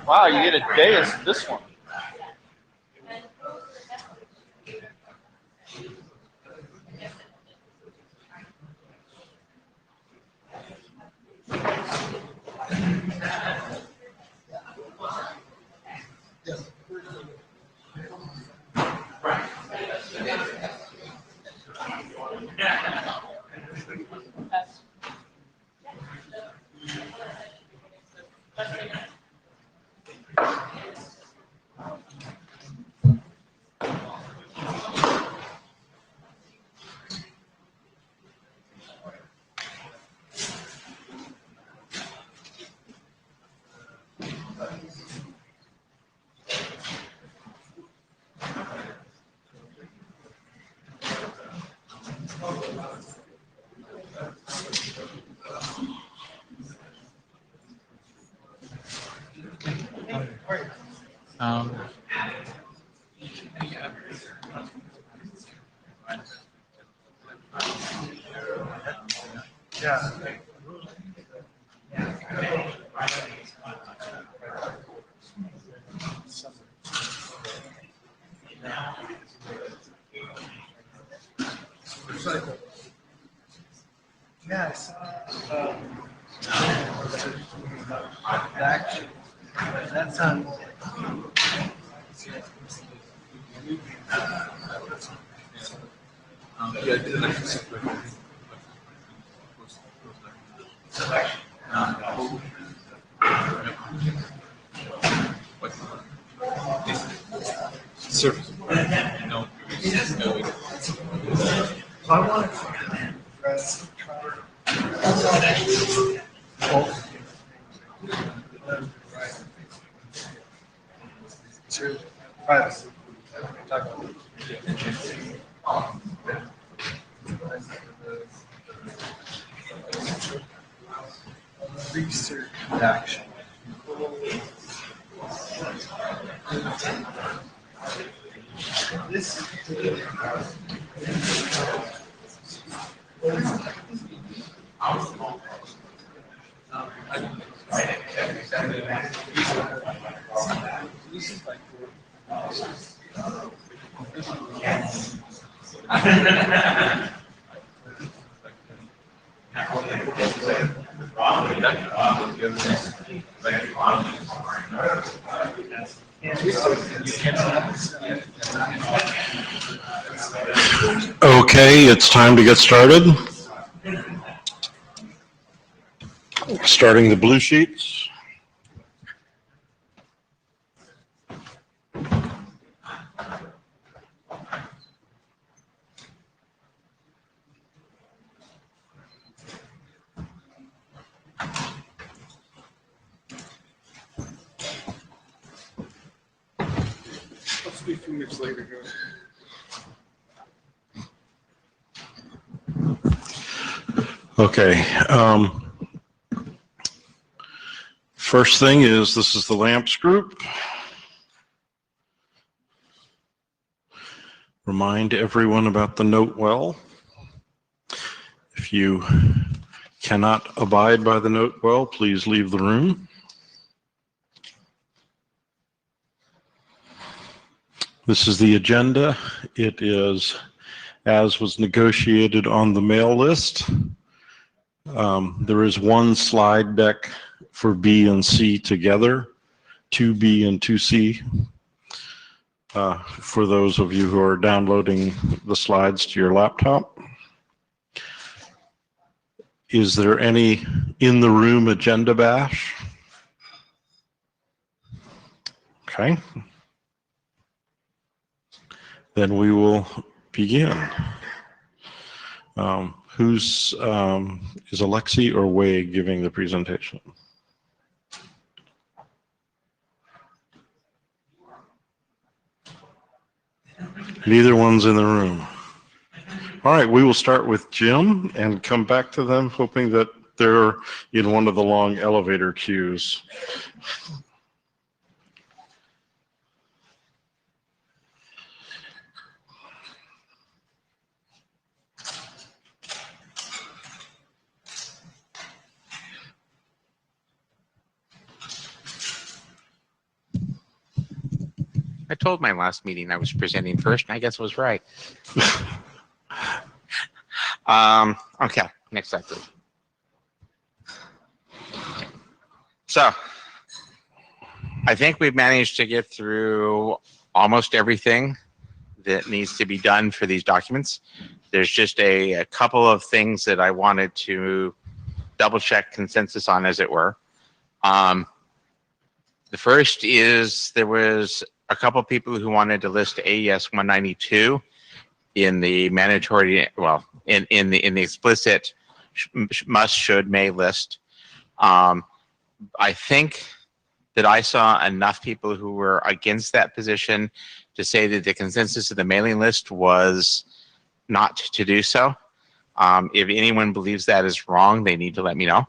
Wow, you get a dais in this one. Yeah. Yes. Action. That sounds. Surface. No. I want to press. Privacy. Research action. This Okay, it's time to get started. Starting the blue sheets. Let's be 2 minutes later. Okay. First thing is, this is the lamps group. Remind everyone about the note well. If you cannot abide by the note well, please leave the room. This is the agenda. It is as was negotiated on the mail list. There is one slide deck for B and C together, 2B and 2C. For those of you who are downloading the slides to your laptop. Is there any in the room agenda bash? Okay. Then we will begin. Is Alexi or Wei giving the presentation? Neither one's in the room. All right, we will start with Jim and come back to them, hoping that they're in one of the long elevator queues. told my last meeting I was presenting first, and I guess I was right. Okay, next slide, please. So, I think we've managed to get through almost everything that needs to be done for these documents. There's just a couple of things that I wanted to double check consensus on, as it were. The first is there was a couple of people who wanted to list AES 192 in the mandatory, well, in the explicit must, should, may list. I think that I saw enough people who were against that position to say that the consensus of the mailing list was not to do so. If anyone believes that is wrong, they need to let me know.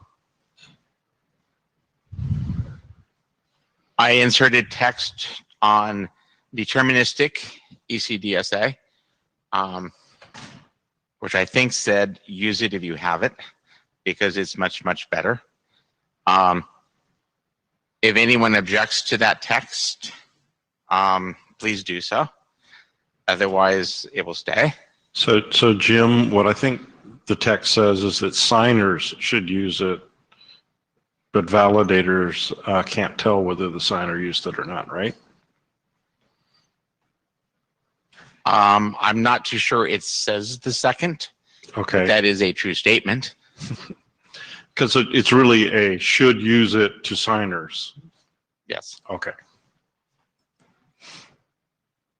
I inserted text on deterministic ECDSA, which I think said use it if you have it, because it's much, much better. If anyone objects to that text, please do so. Otherwise, it will stay. So Jim, what I think the text says is that signers should use it, but validators can't tell whether the signer used it or not, right? I'm not too sure it says the second. Okay. That is a true statement. Because it's really a should use it to signers. Yes. Okay.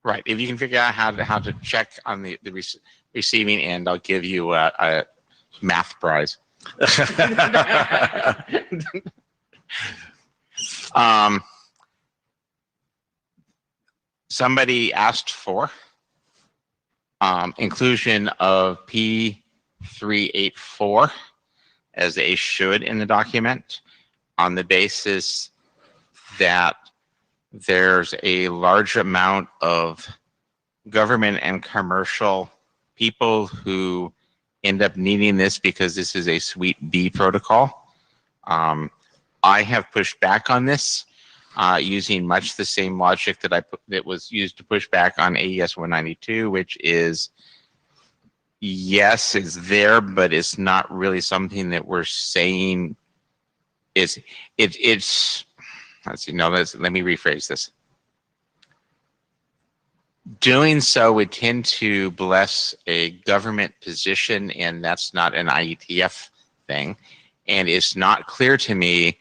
Right. If you can figure out how to check on the receiving end, I'll give you a math prize. Somebody asked for inclusion of P384 as a should in the document on the basis that there's a large amount of government and commercial people who end up needing this because this is a Suite B protocol. I have pushed back on this using much the same logic that was used to push back on AES 192, which is yes, it's there, but it's not really something that we're saying it's let's see, no, let me rephrase this. Doing so would tend to bless a government position, and that's not an IETF thing. And it's not clear to me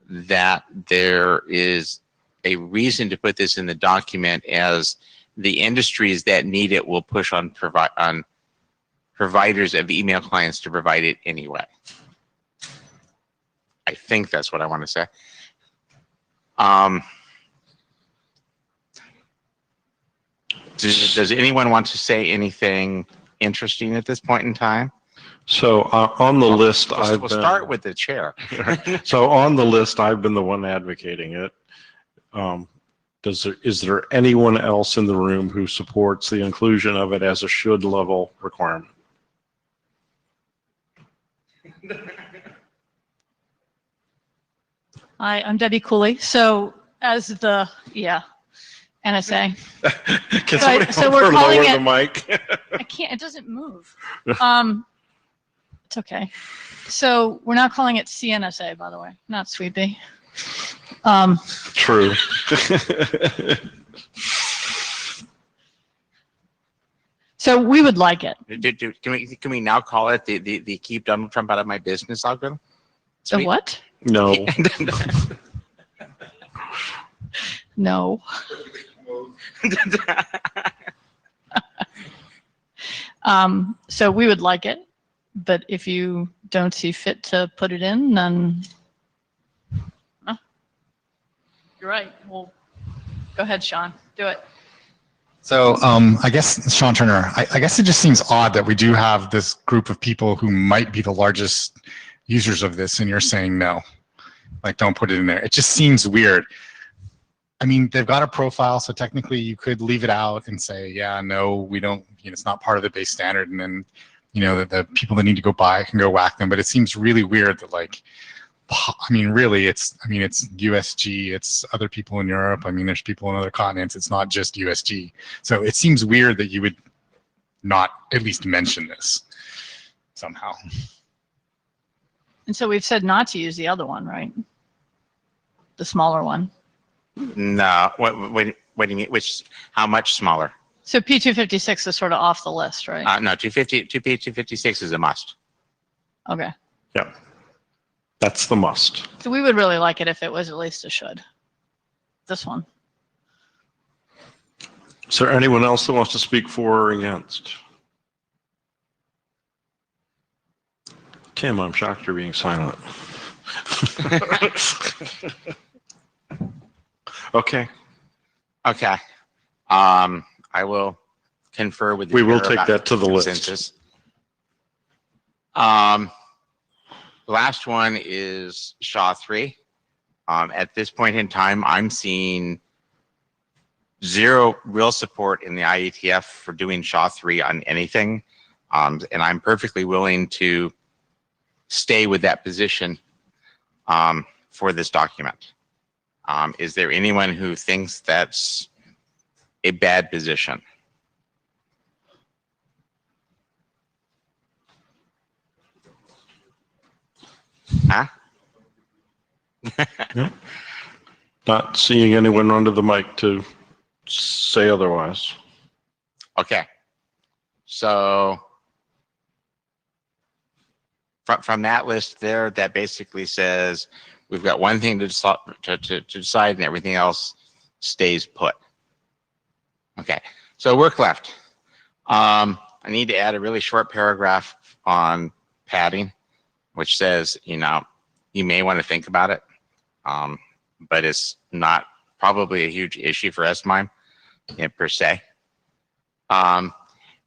that there is a reason to put this in the document, as the industries that need it will push on providers of email clients to provide it anyway. I think that's what I want to say. Does anyone want to say anything interesting at this point in time? So on the list, We'll start with the chair. So on the list, I've been the one advocating it. Is there anyone else in the room who supports the inclusion of it as a should level requirement? Hi, I'm Debbie Cooley. So as the, NSA. Can somebody So we're lower calling the it- mic? I can't, it doesn't move. It's okay. So we're not calling it CNSA, by the way, not Suite B. True. So we would like it. Can we now call it the keep Donald Trump out of my business algorithm? The Sweet. what? No. No. So we would like it, but if you don't see fit to put it in, then you're right. Well, go ahead, Sean. Do it. So I guess, Sean Turner, I guess it just seems odd that we do have this group of people who might be the largest users of this, and you're saying no, like don't put it in there. It just seems weird. I mean, they've got a profile, so technically you could leave it out and say, yeah, no, we don't, it's not part of the base standard, and then, the people that need to go buy can go whack them. But it seems really weird that, like, I mean, really, it's USG, it's other people in Europe. I mean, there's people on other continents. It's not just USG. So it seems weird that you would not at least mention this somehow. And so we've said not to use the other one, right? The smaller one. No, what do you mean? How much smaller? So P256 is sort of off the list, right? No, 256 is a must. Okay. Yep. That's the must. So we would really like it if it was at least a should. This one. Is there anyone else that wants to speak for or against? Tim, I'm shocked you're being silent. Okay. Okay. I will confer with the We will chair take about that to the list. consensus. The last one is SHA 3. At this point in time, I'm seeing zero real support in the IETF for doing SHA 3 on anything. And I'm perfectly willing to stay with that position for this document. Is there anyone who thinks that's a bad position? Huh? Not seeing anyone under the mic to say otherwise. Okay. So from that list there, that basically says we've got one thing to decide and everything else stays put. Okay. So work left. I need to add a really short paragraph on padding, which says, you may want to think about it, but it's not probably a huge issue for SMIME per se. And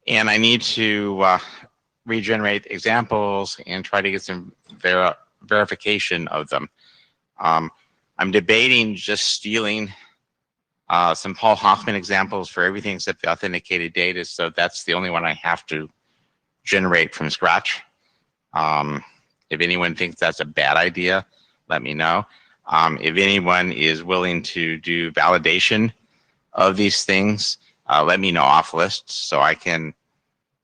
I need to regenerate examples and try to get some verification of them. I'm debating just stealing some Paul Hoffman examples for everything except the authenticated data, so that's the only one I have to generate from scratch. If anyone thinks that's a bad idea, let me know. If anyone is willing to do validation of these things, let me know off list so I can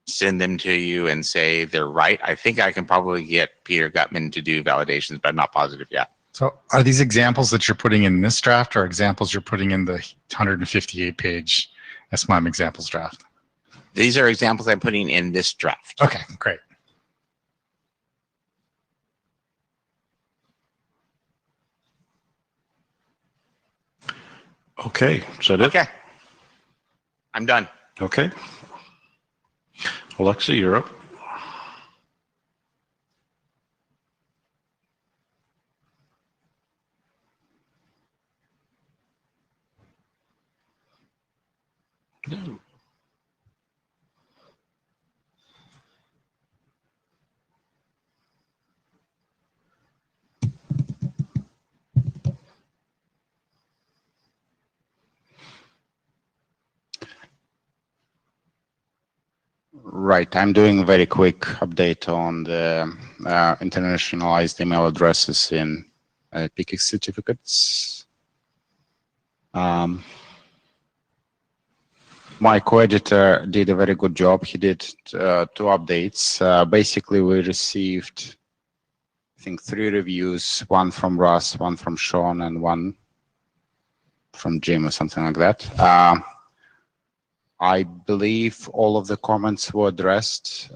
send them to you and say they're right. I think I can probably get Peter Gutman to do validations, but I'm not positive yet. So are these examples that you're putting in this draft or examples you're putting in the 158-page SMIME examples draft? These are examples I'm putting in this draft. Okay, great. Okay, is that it? Okay. I'm done. Okay. Alexa, you're up. Right, I'm doing a very quick update on the internationalized email addresses in PKIX certificates. My co-editor did a very good job. He did 2 updates. Basically, we received, I think, 3 reviews, one from Russ, one from Sean, and one from Jim or something like that. I believe all of the comments were addressed.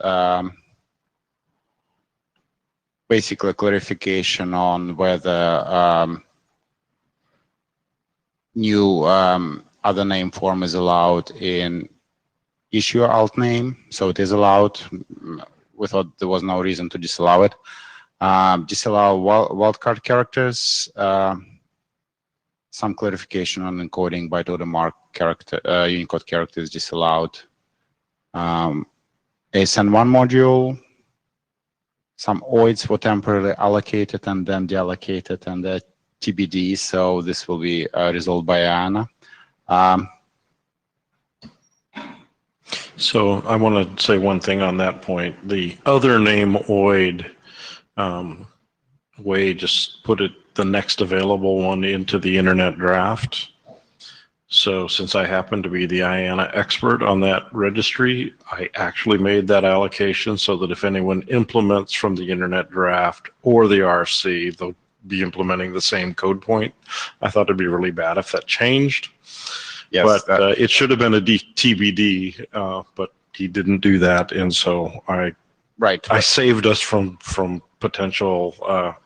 Basically, clarification on whether new other name form is allowed in issuer alt name. So it is allowed. We thought there was no reason to disallow it. Disallow wildcard characters. Some clarification on encoding byte order mark character, Unicode characters disallowed. ASN1 module, some OIDs were temporarily allocated and then deallocated and the TBD, so this will be resolved by Anna. So I want to say one thing on that point. The other name OID way, just put it, the next available one, into the internet draft. So since I happen to be the IANA expert on that registry, I actually made that allocation so that if anyone implements from the internet draft or the RC, they'll be implementing the same code point. I thought it'd be really bad if that changed. Yes, But it should have been a TBD, but he didn't do that. And so right. I saved us from potential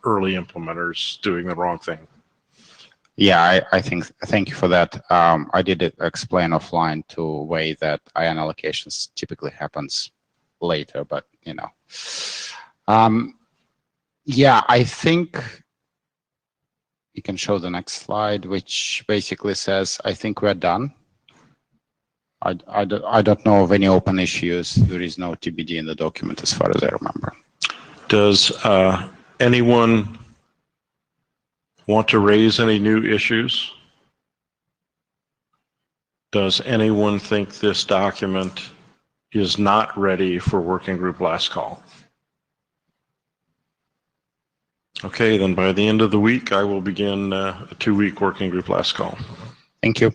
early implementers doing the wrong thing. Yeah, I think, thank you for that. I did explain offline to a way that IAN allocations typically happens later, but you know. Yeah, I think you can show the next slide, which basically says, I think we're done. I don't know of any open issues. There is no TBD in the document as far as I remember. Does anyone want to raise any new issues? Does anyone think this document is not ready for working group last call? Okay, then by the end of the week, I will begin a 2-week working group last call. Thank you.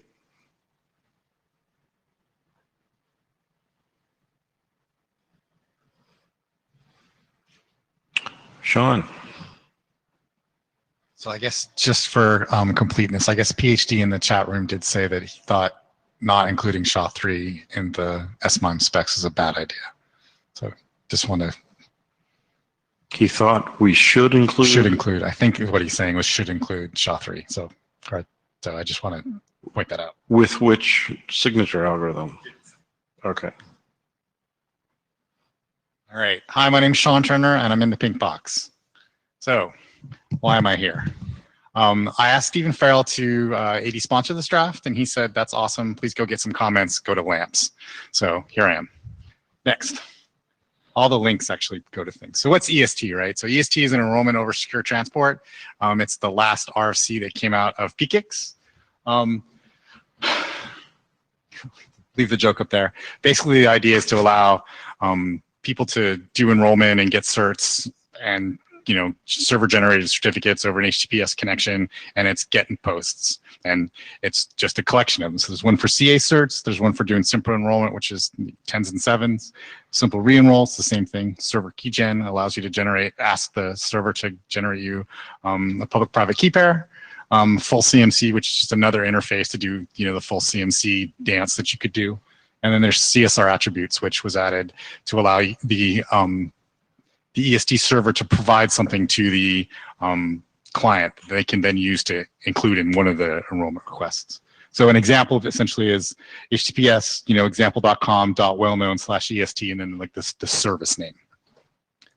Sean. So I guess just for completeness, I guess PhD in the chat room did say that he thought not including SHA-3 in the SMIME specs is a bad idea. So just want to. He thought we should include. Should include. I think what he's saying was should include SHA-3. So, so I just want to point that out. With which signature algorithm? Okay. All right. Hi, my name's Sean Turner, and I'm in the pink box. So, why am I here? I asked Stephen Farrell to AD sponsor this draft, and he said, that's awesome. Please go get some comments. Go to LAMPS. So here I am. Next. All the links actually go to things. So what's EST, right? So EST is an enrollment over secure transport. It's the last RFC that came out of PKIX. Leave the joke up there. Basically, the idea is to allow people to do enrollment and get certs and server generated certificates over an HTTPS connection, and it's get and posts. And it's just a collection of them. So there's one for CA certs, there's one for doing simple enrollment, which is 10s and 7s. Simple re-enroll, it's the same thing. Server key gen allows you to ask the server to generate you a public-private key pair. Full CMC, which is just another interface to do the full CMC dance that you could do. And then there's CSR attributes, which was added to allow the EST server to provide something to the client that they can then use to include in one of the enrollment requests. So an example of essentially is HTTPS, example.com.wellknown/EST, and then like the service name.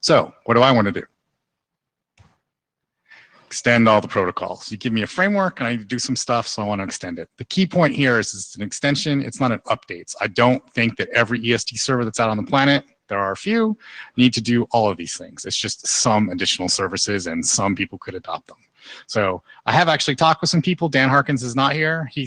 So what do I want to do? Extend all the protocols. You give me a framework and I need to do some stuff, so I want to extend it. The key point here is it's an extension, it's not an update. I don't think that every EST server that's out on the planet, there are a few, need to do all of these things. It's just some additional services, and some people could adopt them. So I have actually talked with some people. Dan Harkins is not here. He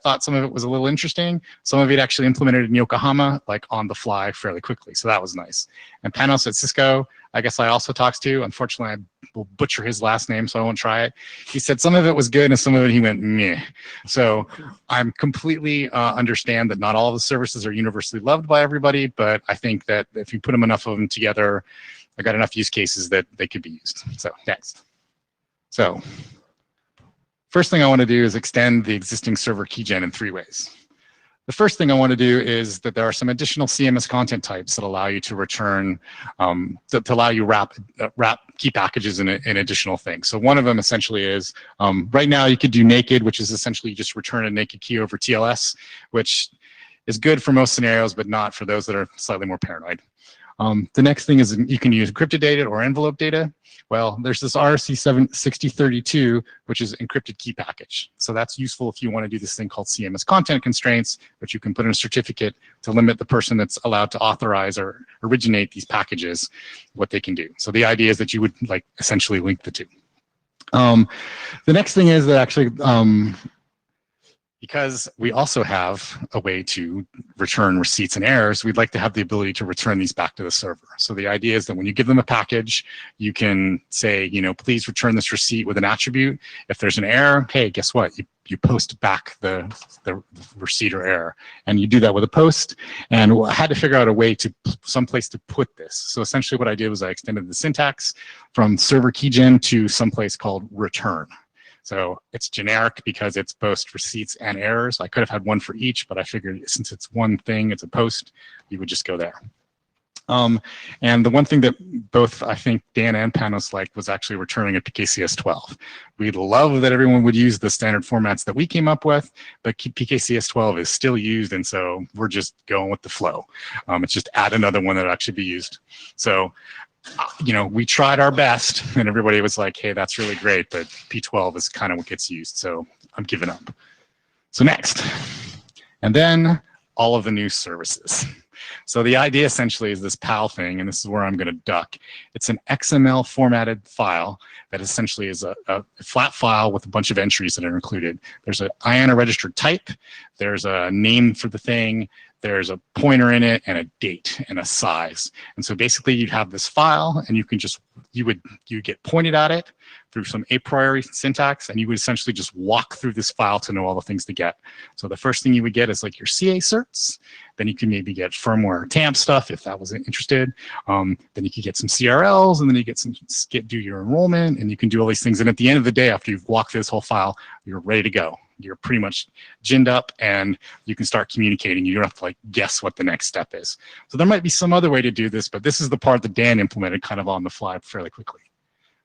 thought some of it was a little interesting. Some of it actually implemented in Yokohama, like on the fly fairly quickly. So that was nice. And Panos at Cisco, I guess I also talked to. Unfortunately, I will butcher his last name, so I won't try it. He said some of it was good and some of it he went meh. So I'm completely understand that not all of the services are universally loved by everybody, but I think that if you put enough of them together, I got enough use cases that they could be used. So next. So first thing I want to do is extend the existing server keygen in 3 ways. The first thing I want to do is that there are some additional CMS content types that allow you to return, to allow you wrap key packages in additional things. So one of them essentially is, right now you could do naked, which is essentially just return a naked key over TLS, which is good for most scenarios, but not for those that are slightly more paranoid. The next thing is you can use encrypted data or envelope data. Well, there's this RFC 6032, which is encrypted key package. So that's useful if you want to do this thing called CMS content constraints, which you can put in a certificate to limit the person that's allowed to authorize or originate these packages, what they can do. So the idea is that you would like essentially link the two. The next thing is that actually because we also have a way to return receipts and errors, we'd like to have the ability to return these back to the server. So the idea is that when you give them a package, you can say, please return this receipt with an attribute. If there's an error, hey, guess what? You post back the receipt or error, and you do that with a post. And I had to figure out a way to someplace to put this. So essentially what I did was I extended the syntax from server keygen to someplace called return. So it's generic because it's both receipts and errors. I could have had one for each, but I figured since it's one thing, it's a post, you would just go there. And the one thing that both I think Dan and Panos liked was actually returning a PKCS12. We'd love that everyone would use the standard formats that we came up with, but PKCS12 is still used, and so we're just going with the flow. It's just add another one that actually be used. So we tried our best, and everybody was like, hey, that's really great, but P12 is kind of what gets used, so I'm giving up. So next, and then all of the new services. So the idea essentially is this PAL thing, and this is where I'm going to duck. It's an XML formatted file that essentially is a flat file with a bunch of entries that are included. There's an IANA registered type, there's a name for the thing, there's a pointer in it, and a date and a size. And so basically you'd have this file, and you would get pointed at it through some a priori syntax, and you would essentially just walk through this file to know all the things to get. So the first thing you would get is like your CA certs. Then you can maybe get firmware TAMP stuff if that was interested. Then you could get some CRLs, and then you do your enrollment, and you can do all these things. And at the end of the day, after you've walked through this whole file, you're ready to go. You're pretty much ginned up, and you can start communicating. You don't have to guess what the next step is. So there might be some other way to do this, but this is the part that Dan implemented kind of on the fly fairly quickly.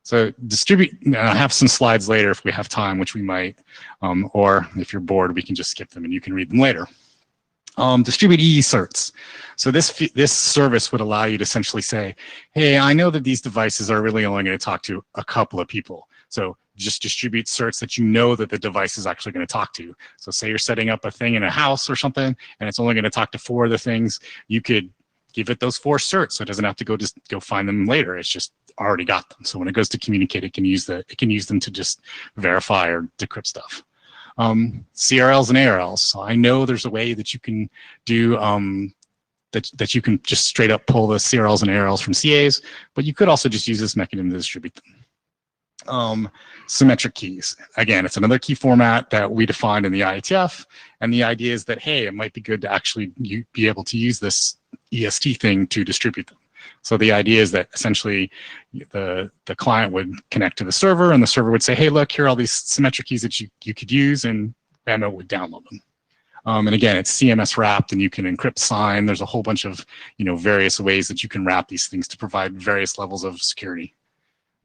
So distribute, I have some slides later if we have time, which we might, or if you're bored, we can just skip them and you can read them later. Distribute EE certs. So this service would allow you to essentially say, hey, I know that these devices are really only going to talk to a couple of people. So just distribute certs that you know that the device is actually going to talk to. So say you're setting up a thing in a house or something, and it's only going to talk to 4 of the things, you could give it those 4 certs, so it doesn't have to go find them later. It's just already got them. So when it goes to communicate, it can use them to just verify or decrypt stuff. CRLs and ARLs. So I know there's a way that you can do that you can just straight up pull the CRLs and ARLs from CAs, but you could also just use this mechanism to distribute them. Symmetric keys. Again, it's another key format that we defined in the IETF, and the idea is that, hey, it might be good to actually be able to use this EST thing to distribute them. So the idea is that essentially the client would connect to the server, and the server would say, hey, look, here are all these symmetric keys that you could use, and Bammo would download them. And again, it's CMS wrapped, and you can encrypt sign. There's a whole bunch of various ways that you can wrap these things to provide various levels of security.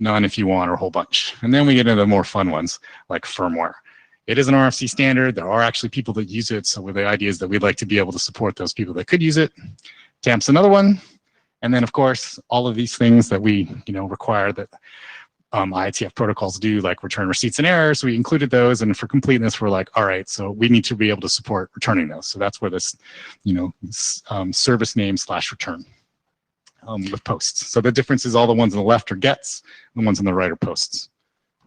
None if you want, or a whole bunch. And then we get into the more fun ones, like firmware. It is an RFC standard. There are actually people that use it. So the idea is that we'd like to be able to support those people that could use it. TAMP's another one. And then, of course, all of these things that we require that IETF protocols do, like return receipts and errors, we included those. And for completeness, we're like, all right, so we need to be able to support returning those. So that's where this, service name / return. With posts. So the difference is all the ones on the left are gets, the ones on the right are posts.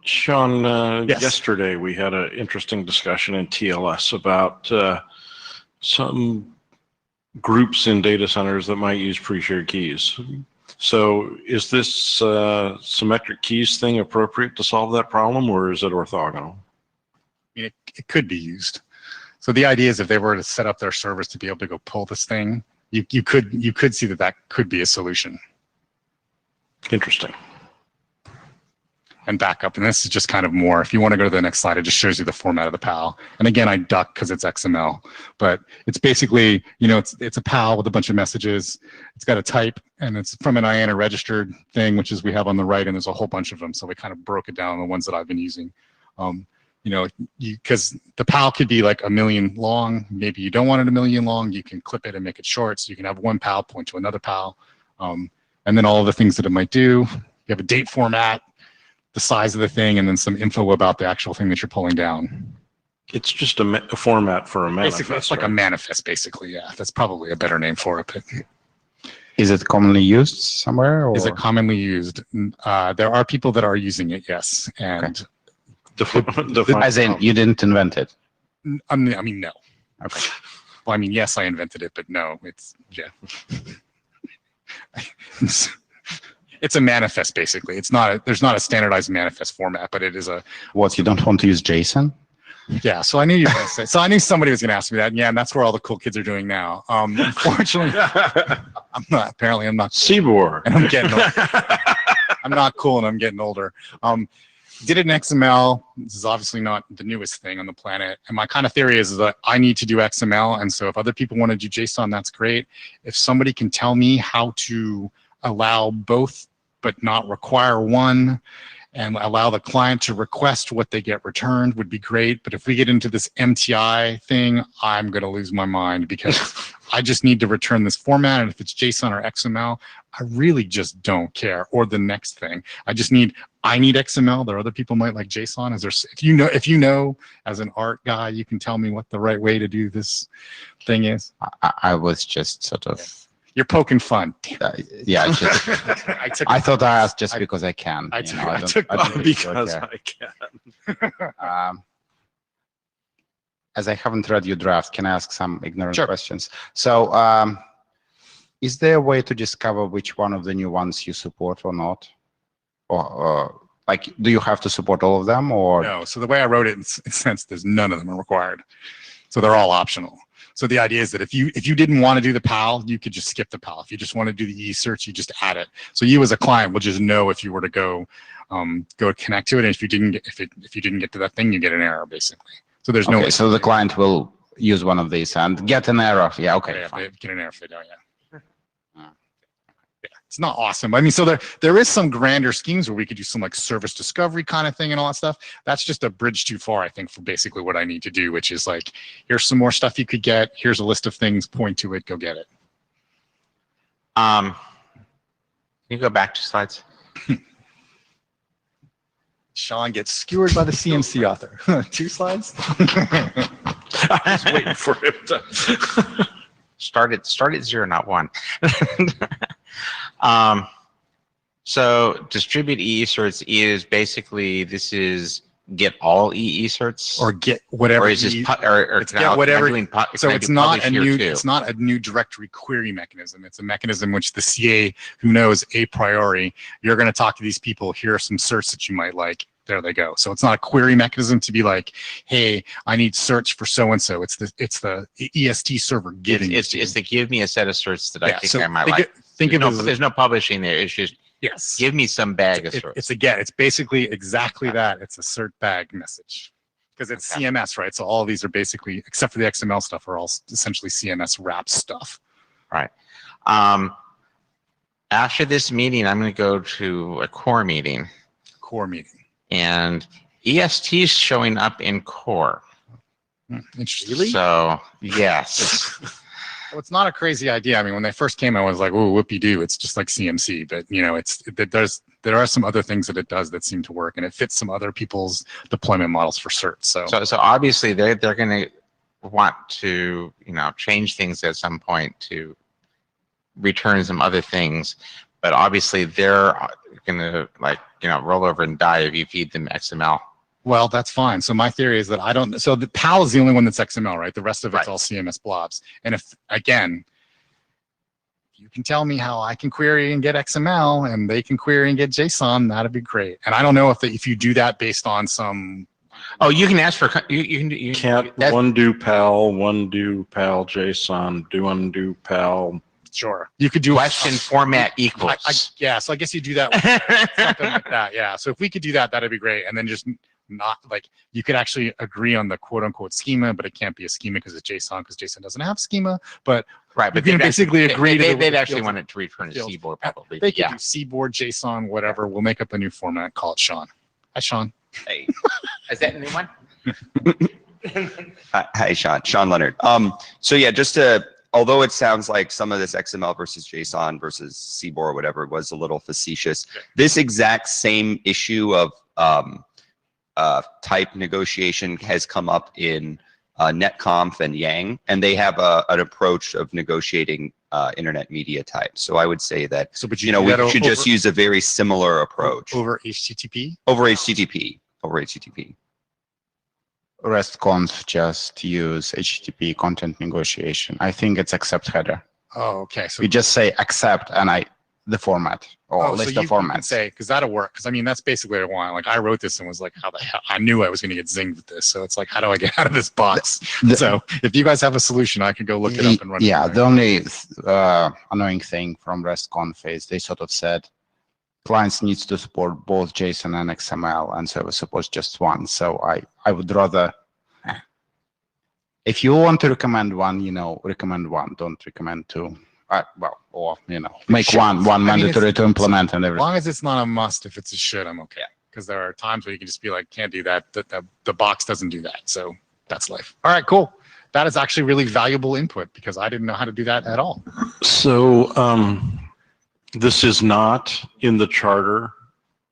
Sean, Yes. Yesterday we had an interesting discussion in TLS about some groups in data centers that might use pre-shared keys. So is this symmetric keys thing appropriate to solve that problem, or is it orthogonal? It could be used. So the idea is if they were to set up their servers to be able to go pull this thing, you could see that could be a solution. Interesting. And backup, and this is just kind of more, if you want to go to the next slide, it just shows you the format of the PAL. And again, I duck because it's XML, but it's basically, it's a PAL with a bunch of messages. It's got a type, and it's from an IANA registered thing, which is we have on the right, and there's a whole bunch of them. So we kind of broke it down, the ones that I've been using. Because the PAL could be like 1 million long. Maybe you don't want it 1 million long. You can clip it and make it short. So you can have one PAL point to another PAL. And then all of the things that it might do. You have a date format, the size of the thing, and then some info about the actual thing that you're pulling down. It's just a format for a manifest. Basically, it's like a manifest, basically. Yeah, that's probably a better name for it. But Is it commonly used somewhere? Or? is it commonly used? There are people that are using it, yes. And As in, you didn't invent it. I mean, no. Okay. Well, I mean, yes, I invented it, but no, it's, yeah. It's a manifest, basically. It's not, there's not a standardized manifest format, but it is a, What, you don't want to use JSON? yeah. So I knew you were going to say, so I knew somebody was going to ask me that. Yeah. And that's where all the cool kids are doing now. Unfortunately, I'm not, apparently I'm not. Seaboard. And I'm getting older. I'm not cool and I'm getting older. Did it in XML. This is obviously not the newest thing on the planet. And my kind of theory is that I need to do XML. And so if other people want to do JSON, that's great. If somebody can tell me how to allow both, but not require one, and allow the client to request what they get returned would be great. But if we get into this MTI thing, I'm going to lose my mind because I just need to return this format. And if it's JSON or XML, I really just don't care. Or the next thing, I need XML. There are other people might like JSON. If you know, as an art guy, you can tell me what the right way to do this thing is. I was just sort of, You're poking fun. yeah, just, I thought I asked just because I can. I you took- know, I don't- took- don't really Because care. I can. As I haven't read your draft, can I ask some ignorant Sure. questions? So, is there a way to discover which one of the new ones you support or not? Or like, do you have to support all of them, or? No, so the way I wrote it, in sense, there's none of them are required. So they're all optional. So the idea is that if you didn't want to do the PAL, you could just skip the PAL. If you just want to do the e-search, you just add it. So you as a client will just know if you were to go connect to it, and if you didn't get to that thing, you get an error basically. So there's no. Okay, so the client will use one of these and get an error. Yeah, okay, Yeah, fine. they get an error if they don't. Yeah. It's not awesome. I mean, so there is some grander schemes where we could do some like service discovery kind of thing and all that stuff. That's just a bridge too far, I think, for basically what I need to do, which is like, here's some more stuff you could get. Here's a list of things, point to it, go get it. Can you go back to slides? Sean gets skewered by the CMC author. 2 slides? I was waiting for him to. Start at 0, not 1. So distribute EE-certs is basically, this is get all EE-certs? Or get whatever. Or is this, or it's get whatever. So it's not it's not a new directory query mechanism. It's a mechanism which the CA who knows a priori, you're going to talk to these people. Here are some certs that you might like. There they go. So it's not a query mechanism to be like, hey, I need search for so-and-so. It's the EST server giving it's to give me a set of certs that I think so I might think like. think of it as, There's no publishing there. It's just yes. give me some bag of certs. It's a get. It's basically exactly that. It's a cert bag message because it's Okay. CMS, right? So all of these are basically, except for the XML stuff, are all essentially CMS wrap stuff. Right. After this meeting, I'm going to go to a core meeting, Core meeting. and EST is showing up in core. Interesting. So yes. Well, it's not a crazy idea. I mean, when they first came, I was like, "Oh, whoopie-doo!" It's just like CMC, but you know, there are some other things that it does that seem to work, and it fits some other people's deployment models for certs. So obviously they're going to want to change things at some point to return some other things, but obviously they're going to roll over and die if you feed them XML. Well, that's fine. So my theory is that I don't. So the PAL is the only one that's XML, right? The rest of it's Right. all CMS blobs. And if again, you can tell me how I can query and get XML, and they can query and get JSON, that'd be great. And I don't know if you do that based on some. Oh, you can ask for you Can't that- one do PAL, one do PAL JSON, do one do PAL. Sure, you could do question format equals. yeah, so I guess you do that with something like that. Yeah, so if we could do that, that'd be great. And then just not like you could actually agree on the quote unquote schema, but it can't be a schema because it's JSON because JSON doesn't have schema. But Right, but you can they'd basically agree to They'd the actually fields. want it to return a fields. seaboard probably. They could Yeah. do Seaboard, JSON, whatever. We'll make up a new format. Call it Sean. Hi, Sean. Hey. Is that a new one? Hi, Sean. Sean Leonard. So yeah, although it sounds like some of this XML versus JSON versus CBOR or whatever was a little facetious, this exact same issue of type negotiation has come up in NetConf and Yang, and they have an approach of negotiating internet media types. So I would say that So, but we should just use a very similar approach over HTTP. over HTTP. REST-conf just use HTTP content negotiation. I think it's accept header. Oh, okay. So You just say accept and the format or list so of you can formats. say, because that'll work. Because I mean, that's basically what I want. Like I wrote this and was like, how the hell? I knew I was going to get zinged with this. So it's like, how do I get out of this box? So if you guys have a solution, I can go look it up and run it. Yeah, the only annoying thing from REST-conf is they sort of said clients needs to support both JSON and XML, and server supports just one. So I would rather, if you want to recommend one, recommend one. Don't recommend two. Make Sure. one I mean, mandatory to implement and As everything. long as it's not a must, if it's a should, I'm okay. Because there are times where you can just be like, can't do that. The box doesn't do that. So that's life. All right, cool. That is actually really valuable input because I didn't know how to do that at all. So this is not in the charter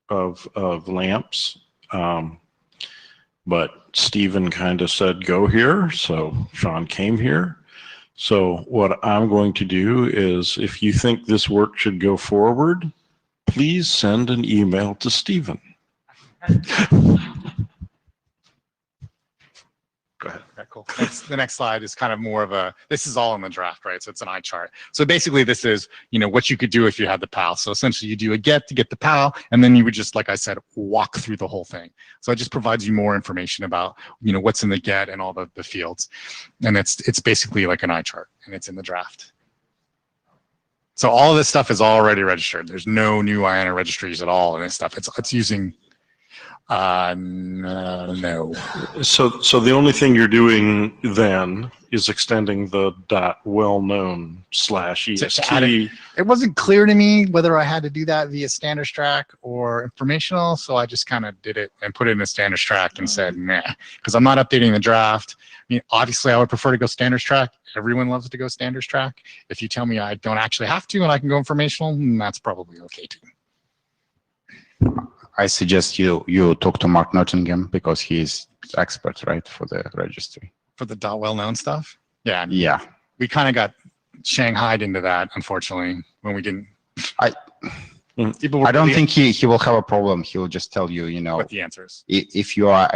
of LAMPS, but Stephen kind of said, go here. So Sean came here. So what I'm going to do is, if you think this work should go forward, please send an email to Stephen. Go ahead. Okay, cool. The next slide is kind of more of a, this is all in the draft, right? So it's an eye chart. So basically this is, what you could do if you had the PAL. So essentially you do a get to get the PAL, and then you would just, like I said, walk through the whole thing. So it just provides you more information about, what's in the get and all the fields. And it's basically like an eye chart, and it's in the draft. So all of this stuff is already registered. There's no new IANA registries at all in this stuff. It's using, no. So the only thing you're doing then is extending the .wellknown/EST. It wasn't clear to me whether I had to do that via standards track or informational, so I just kind of did it and put it in a standards track and said, nah, because I'm not updating the draft. I mean, obviously, I would prefer to go standards track. Everyone loves to go standards track. If you tell me I don't actually have to and I can go informational, that's probably okay too. I suggest you talk to Mark Nottingham because he's expert, right, for the registry. For the .well-known stuff? Yeah. Yeah. We kind of got shanghaied into that, unfortunately, when we didn't. People were I don't really think he will have a problem. He will just tell you, what the answer is. if you are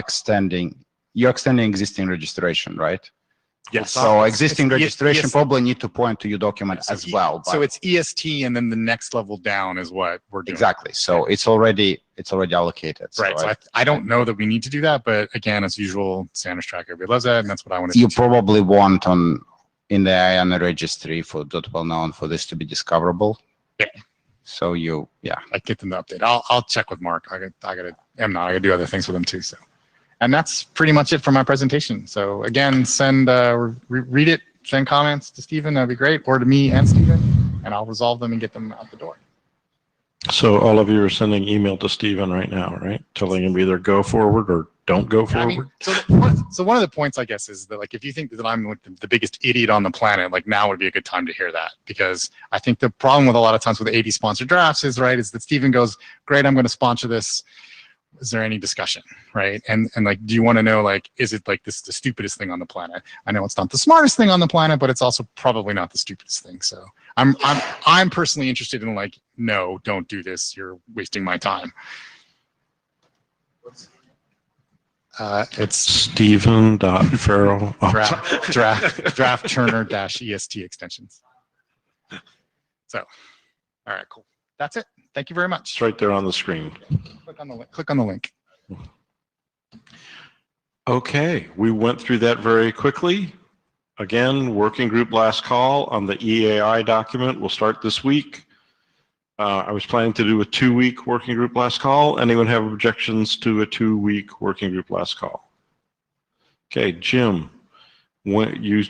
you're extending existing registration, right? Yes. So existing It's registration EST. probably need to point to your document So as well. So it's EST, and then the next level down is what we're doing. Exactly. So it's already allocated. Right. So I don't know that we need to do that, but again, as usual, standards track, everybody loves that, and that's what I want to do. You probably want in the IANA registry for .well-known for this to be discoverable. Yeah. So I get them to update. I'll check with Mark. I gotta do other things with him too. So, and that's pretty much it for my presentation. So again, send read it, send comments to Stephen. That'd be great, or to me and Stephen, and I'll resolve them and get them out the door. So all of you are sending email to Stephen right now, right? Telling him either go forward or don't go I forward. mean, so one of the points, I guess, is that like if you think that I'm like the biggest idiot on the planet, like now would be a good time to hear that, because I think the problem with a lot of times with AD sponsored drafts is that Stephen goes, great, I'm going to sponsor this. Is there any discussion, right? And like, do you want to know, like, is it like this is the stupidest thing on the planet? I know it's not the smartest thing on the planet, but it's also probably not the stupidest thing. So I'm personally interested in like, no, don't do this. You're wasting my time. It's Stephen.Farrell. draft Turner-EST extensions. So, all right, cool. That's it. Thank you very much. It's right there on the screen. Click on the link. Okay, we went through that very quickly. Again, working group last call on the EAI document will start this week. I was planning to do a 2-week working group last call. Anyone have objections to a 2-week working group last call? Okay, Jim, when you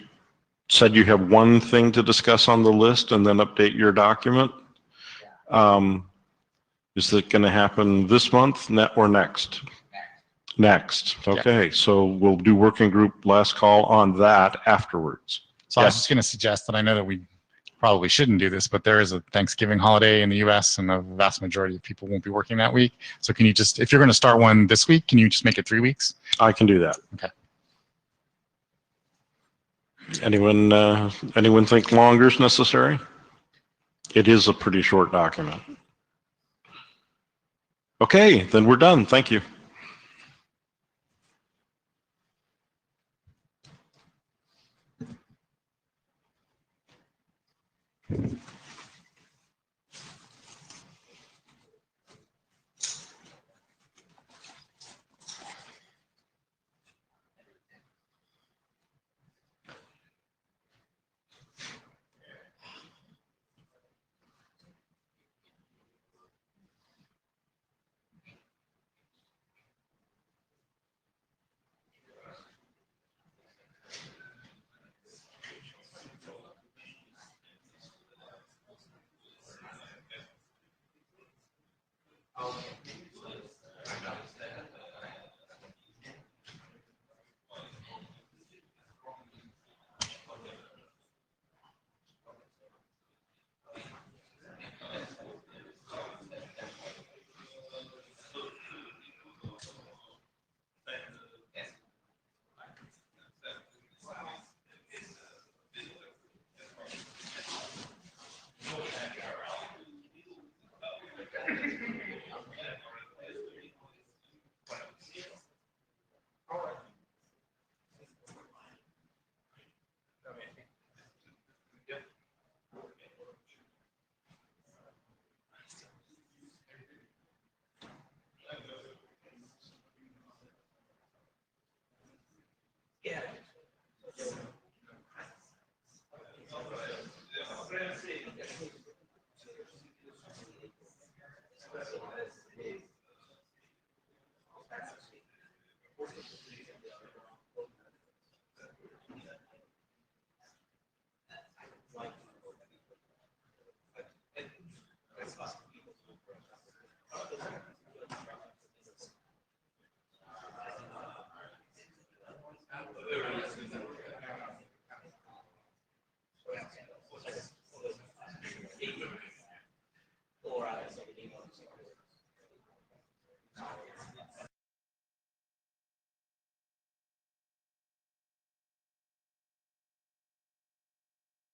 said you have one thing to discuss on the list and then update your document. Is it going to happen this month or next? Next. Okay, so we'll do working group last call on that afterwards. So I was just going to suggest that I know that we probably shouldn't do this, but there is a Thanksgiving holiday in the US and the vast majority of people won't be working that week. So can you just, if you're going to start one this week, can you just make it 3 weeks? I can do that. Okay. Anyone think longer is necessary? It is a pretty short document. Okay, then we're done. Thank you.